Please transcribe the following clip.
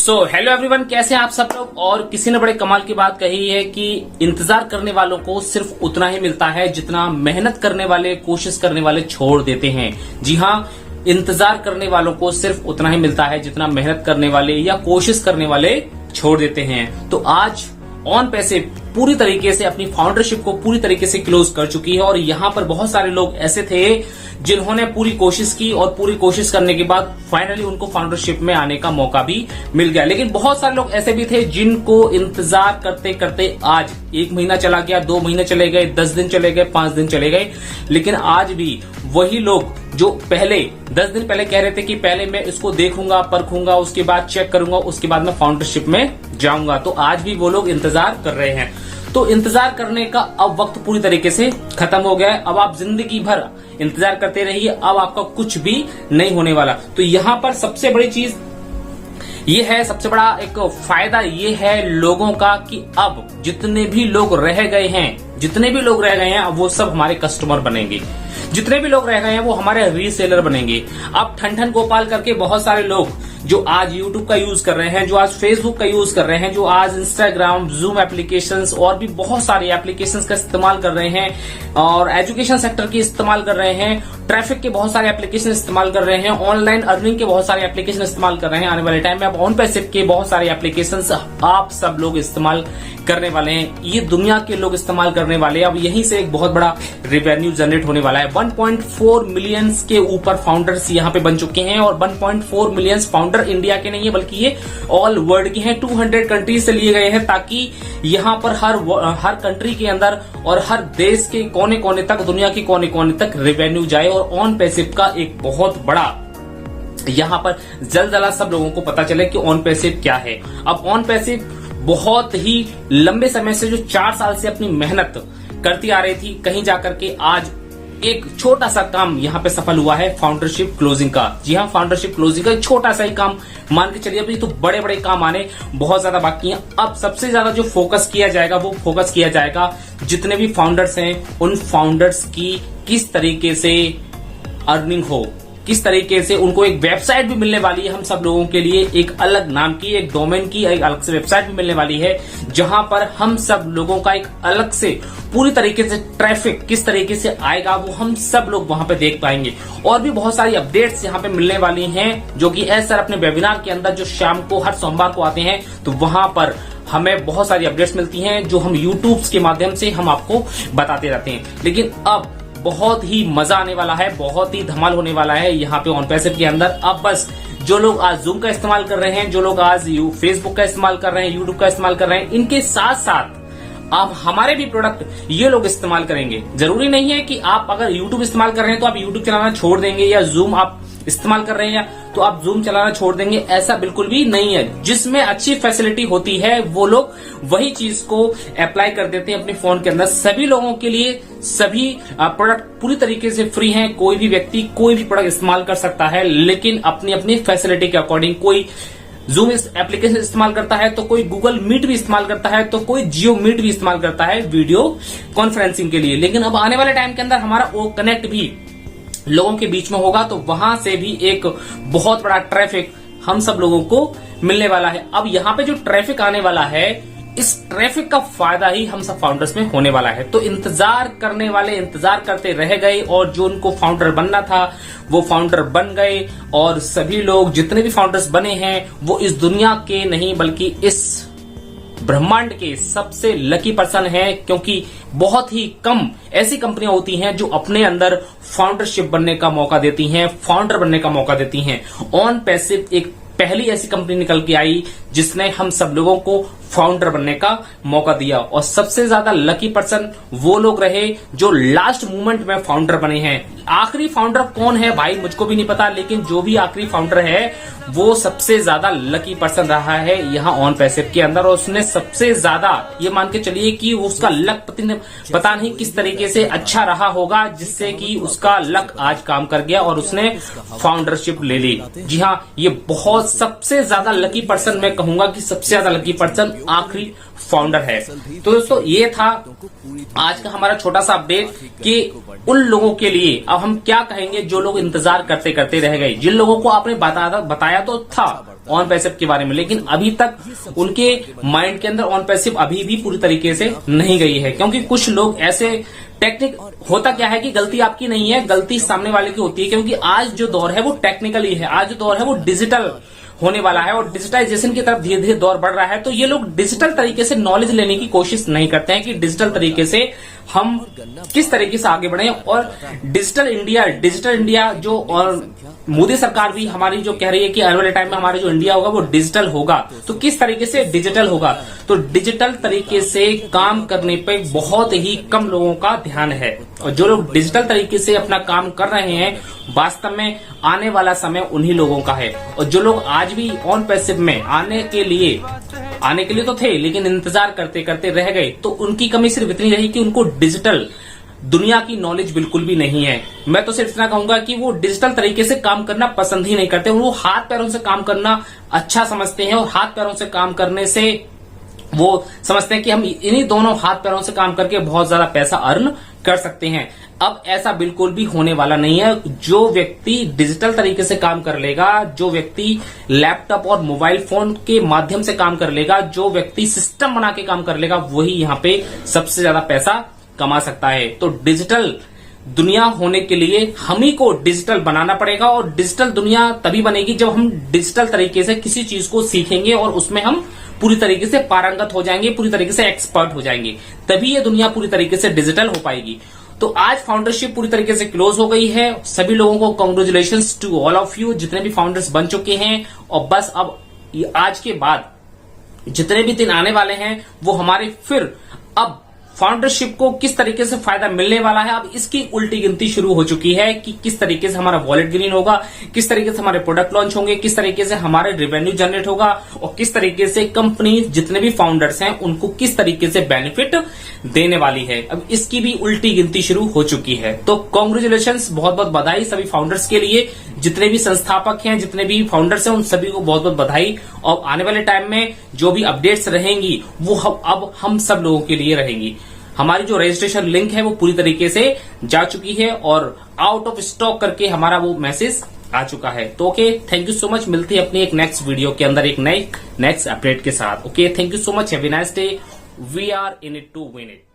Hello everyone, कैसे हैं आप सब लोग। और किसी ने बड़े कमाल की बात कही है कि इंतजार करने वालों को सिर्फ उतना ही मिलता है जितना मेहनत करने वाले, कोशिश करने वाले छोड़ देते हैं। जी हाँ, इंतजार करने वालों को सिर्फ उतना ही मिलता है जितना मेहनत करने वाले या कोशिश करने वाले छोड़ देते हैं। तो आज ऑन पैसे पूरी तरीके से अपनी फाउंडरशिप को पूरी तरीके से क्लोज कर चुकी है और यहाँ पर बहुत सारे लोग ऐसे थे जिन्होंने पूरी कोशिश की और पूरी कोशिश करने के बाद फाइनली उनको फाउंडरशिप में आने का मौका भी मिल गया। लेकिन बहुत सारे लोग ऐसे भी थे जिनको इंतजार करते करते आज 1 महीना चला गया, 2 महीने चले गए, 10 दिन चले गए, 5 दिन चले गए, लेकिन आज भी वही लोग जो पहले 10 दिन पहले कह रहे थे कि पहले मैं इसको देखूंगा, परखूंगा, उसके बाद चेक करूंगा, उसके बाद मैं फाउंडरशिप में जाऊंगा, तो आज भी वो लोग इंतजार कर रहे हैं। तो इंतजार करने का अब वक्त पूरी तरीके से खत्म हो गया है। अब आप जिंदगी भर इंतजार करते रहिए, अब आपका कुछ भी नहीं होने वाला। तो यहाँ पर सबसे बड़ी चीज ये है, सबसे बड़ा एक फायदा ये है लोगों का कि अब जितने भी लोग रह गए हैं अब वो सब हमारे कस्टमर बनेंगे। जितने भी लोग रह गए हैं वो हमारे रीसेलर बनेंगे। अब ठन गोपाल करके बहुत सारे लोग जो आज YouTube का यूज कर रहे हैं, जो आज Facebook का यूज कर रहे हैं, जो आज Instagram, Zoom एप्लीकेशंस और भी बहुत सारे एप्लीकेशंस का इस्तेमाल कर रहे हैं और एजुकेशन सेक्टर की इस्तेमाल कर रहे हैं, ट्रैफिक के बहुत सारे एप्लीकेशन इस्तेमाल कर रहे हैं, ऑनलाइन अर्निंग के बहुत सारे एप्लीकेशन इस्तेमाल कर रहे हैं। आने वाले टाइम में अब ऑन पैसे के बहुत सारे एप्लीकेशंस आप सब लोग इस्तेमाल करने वाले हैं। ये दुनिया के लोग इस्तेमाल करने वाले हैं। अब यहीं से एक बहुत बड़ा रेवेन्यू जनरेट होने वाला है। 1.4 मिलियन के ऊपर फाउंडर्स यहाँ पे बन चुके हैं और 1.4 मिलियन फाउंडर इंडिया के नहीं है बल्कि ये ऑल वर्ल्ड के हैं। 200 कंट्रीज से लिए गए हैं ताकि यहाँ पर हर कंट्री के अंदर और हर देश के कोने कोने तक, दुनिया के कोने कोने तक रेवेन्यू जाए। और ऑन पैसिव का एक बहुत बड़ा यहाँ पर जल्द सब लोगों को पता चले कि ऑन पैसिव क्या है। अब ऑन पैसिव बहुत ही लंबे समय से, जो 4 साल से अपनी मेहनत करती आ रही थी, कहीं जाकर के आज एक छोटा सा काम यहाँ पे सफल हुआ है, फाउंडरशिप क्लोजिंग का। जी हाँ, फाउंडरशिप क्लोजिंग का एक छोटा सा ही काम मान के चलिए। अभी तो बड़े बड़े काम आने बहुत ज्यादा बाकी हैं। अब सबसे ज्यादा जो फोकस किया जाएगा वो फोकस किया जाएगा जितने भी फाउंडर्स हैं उन फाउंडर्स की किस तरीके से अर्निंग हो, किस तरीके से उनको एक वेबसाइट भी मिलने वाली है। हम सब लोगों के लिए एक अलग नाम की, एक डोमेन की, एक अलग से वेबसाइट भी मिलने वाली है जहां पर हम सब लोगों का एक अलग से पूरी तरीके से ट्रैफिक किस तरीके से आएगा वो हम सब लोग वहां पे देख पाएंगे। और भी बहुत सारी अपडेट्स यहाँ पे मिलने वाली हैं जो कि सर अपने वेबिनार के अंदर जो शाम को हर सोमवार को आते हैं तो वहां पर हमें बहुत सारी अपडेट्स मिलती हैं जो हम यूट्यूब के माध्यम से हम आपको बताते रहते हैं। लेकिन अब बहुत ही मजा आने वाला है, बहुत ही धमाल होने वाला है यहाँ पे ऑन पैसिव के अंदर। अब बस जो लोग आज जूम का इस्तेमाल कर रहे हैं, जो लोग आज फेसबुक का इस्तेमाल कर रहे हैं, यूट्यूब का इस्तेमाल कर रहे हैं, इनके साथ साथ आप हमारे भी प्रोडक्ट ये लोग इस्तेमाल करेंगे। जरूरी नहीं है कि आप अगर यूट्यूब इस्तेमाल कर रहे हैं तो आप यूट्यूब चलाना छोड़ देंगे, या जूम आप इस्तेमाल कर रहे हैं तो आप जूम चलाना छोड़ देंगे, ऐसा बिल्कुल भी नहीं है। जिसमें अच्छी फैसिलिटी होती है वो लोग वही चीज को अप्लाई कर देते हैं अपने फोन के अंदर। सभी लोगों के लिए सभी प्रोडक्ट पूरी तरीके से फ्री हैं। कोई भी व्यक्ति कोई भी प्रोडक्ट इस्तेमाल कर सकता है, लेकिन अपनी अपनी फैसिलिटी के अकॉर्डिंग। कोई जूम एप्लीकेशन इस्तेमाल करता है तो कोई गूगल मीट भी इस्तेमाल करता है तो कोई जियो मीट भी इस्तेमाल करता है वीडियो कॉन्फ्रेंसिंग के लिए। लेकिन अब आने वाले टाइम के अंदर हमारा वो कनेक्ट भी लोगों के बीच में होगा तो वहां से भी एक बहुत बड़ा ट्रैफिक हम सब लोगों को मिलने वाला है। अब यहाँ पे जो ट्रैफिक आने वाला है, इस ट्रैफिक का फायदा ही हम सब फाउंडर्स में होने वाला है। तो इंतजार करने वाले इंतजार करते रह गए और जो उनको फाउंडर बनना था वो फाउंडर बन गए। और सभी लोग जितने भी फाउंडर्स बने हैं वो इस दुनिया के नहीं बल्कि इस ब्रह्मांड के सबसे लकी पर्सन है, क्योंकि बहुत ही कम ऐसी कंपनियां होती हैं जो अपने अंदर फाउंडरशिप बनने का मौका देती हैं, फाउंडर बनने का मौका देती हैं। ऑन पैसिव एक पहली ऐसी कंपनी निकल के आई जिसने हम सब लोगों को फाउंडर बनने का मौका दिया। और सबसे ज्यादा लकी पर्सन वो लोग रहे जो लास्ट मोमेंट में फाउंडर बने हैं। आखिरी फाउंडर कौन है भाई मुझको भी नहीं पता, लेकिन जो भी आखिरी फाउंडर है वो सबसे ज्यादा लकी पर्सन रहा है यहाँ ऑन पैसिव के अंदर। और उसने सबसे ज्यादा ये मान के चलिए कि उसका लक पता नहीं किस तरीके से अच्छा रहा होगा जिससे कि उसका लक आज काम कर गया और उसने फाउंडरशिप ले ली। जी हाँ, ये बहुत सबसे ज्यादा लकी पर्सन, मैं कहूंगा कि सबसे ज्यादा लकी पर्सन आखिरी फाउंडर है। तो दोस्तों ये था आज का हमारा छोटा सा अपडेट कि उन लोगों के लिए अब हम क्या कहेंगे जो लोग इंतजार करते करते रह गए, जिन लोगों को आपने बताया तो था ऑन पैसिव के बारे में, लेकिन अभी तक उनके माइंड के अंदर ऑन पैसिव अभी भी पूरी तरीके से नहीं गई है। क्योंकि कुछ लोग ऐसे टेक्निक, होता क्या है कि गलती आपकी नहीं है, गलती सामने वाले की होती है। क्योंकि आज जो दौर है वो टेक्निकली है, आज जो दौर है वो डिजिटल होने वाला है और डिजिटाइजेशन की तरफ धीरे धीरे दौर बढ़ रहा है। तो ये लोग डिजिटल तरीके से नॉलेज लेने की कोशिश नहीं करते हैं कि डिजिटल तरीके से हम किस तरीके से आगे बढ़े। और डिजिटल इंडिया जो, और मोदी सरकार भी हमारी जो कह रही है कि आने वाले टाइम में हमारा जो इंडिया होगा वो डिजिटल होगा, तो किस तरीके से डिजिटल होगा, तो डिजिटल तरीके से काम करने पे बहुत ही कम लोगों का ध्यान है। और जो लोग डिजिटल तरीके से अपना काम कर रहे हैं, वास्तव में आने वाला समय उन्हीं लोगों का है। और जो लोग आज भी ऑन पैसिव में आने के लिए तो थे, लेकिन इंतजार करते करते रह गए, तो उनकी कमी सिर्फ इतनी रही कि उनको डिजिटल दुनिया की नॉलेज बिल्कुल भी नहीं है। मैं तो सिर्फ इतना कहूंगा कि वो डिजिटल तरीके से काम करना पसंद ही नहीं करते, वो हाथ पैरों से काम करना अच्छा समझते हैं। और हाथ पैरों से काम करने से वो समझते हैं कि हम इन्हीं दोनों हाथ पैरों से काम करके बहुत ज्यादा पैसा अर्न कर सकते हैं। अब ऐसा बिल्कुल भी होने वाला नहीं है। जो व्यक्ति डिजिटल तरीके से काम कर लेगा, जो व्यक्ति लैपटॉप और मोबाइल फोन के माध्यम से काम कर लेगा, जो व्यक्ति सिस्टम बना के काम कर लेगा, वही यहाँ पे सबसे ज्यादा पैसा कमा सकता है। तो डिजिटल दुनिया होने के लिए हम ही को डिजिटल बनाना पड़ेगा। और डिजिटल दुनिया तभी बनेगी जब हम डिजिटल तरीके से किसी चीज को सीखेंगे और उसमें हम पूरी तरीके से पारंगत हो जाएंगे, पूरी तरीके से एक्सपर्ट हो जाएंगे, तभी ये दुनिया पूरी तरीके से डिजिटल हो पाएगी। तो आज फाउंडरशिप पूरी तरीके से क्लोज हो गई है। सभी लोगों को congratulations to all of you, जितने भी फाउंडर्स बन चुके हैं। और बस अब आज के बाद जितने भी दिन आने वाले हैं वो हमारे फिर अब फाउंडरशिप को किस तरीके से फायदा मिलने वाला है, अब इसकी उल्टी गिनती शुरू हो चुकी है कि किस तरीके से हमारा वॉलेट ग्रीन होगा, किस तरीके से हमारे प्रोडक्ट लॉन्च होंगे, किस तरीके से हमारे रेवेन्यू जनरेट होगा और किस तरीके से कंपनी जितने भी फाउंडर्स हैं उनको किस तरीके से बेनिफिट देने वाली है। अब इसकी भी उल्टी गिनती शुरू हो चुकी है। तो कांग्रेचुलेशंस, बहुत बहुत बधाई सभी फाउंडर्स के लिए, जितने भी संस्थापक हैं, जितने भी फाउंडर्स हैं, उन सभी को बहुत बहुत बधाई। और आने वाले टाइम में जो भी अपडेट्स रहेंगी वो अब हम सब लोगों के लिए रहेंगी। हमारी जो रजिस्ट्रेशन लिंक है वो पूरी तरीके से जा चुकी है और आउट ऑफ स्टॉक करके हमारा वो मैसेज आ चुका है। तो okay, thank you so much. मिलती है अपनी एक नेक्स्ट वीडियो के अंदर एक नेक्स्ट अपडेट के साथ। Okay, thank you so much, have a nice day, we are in it to win it.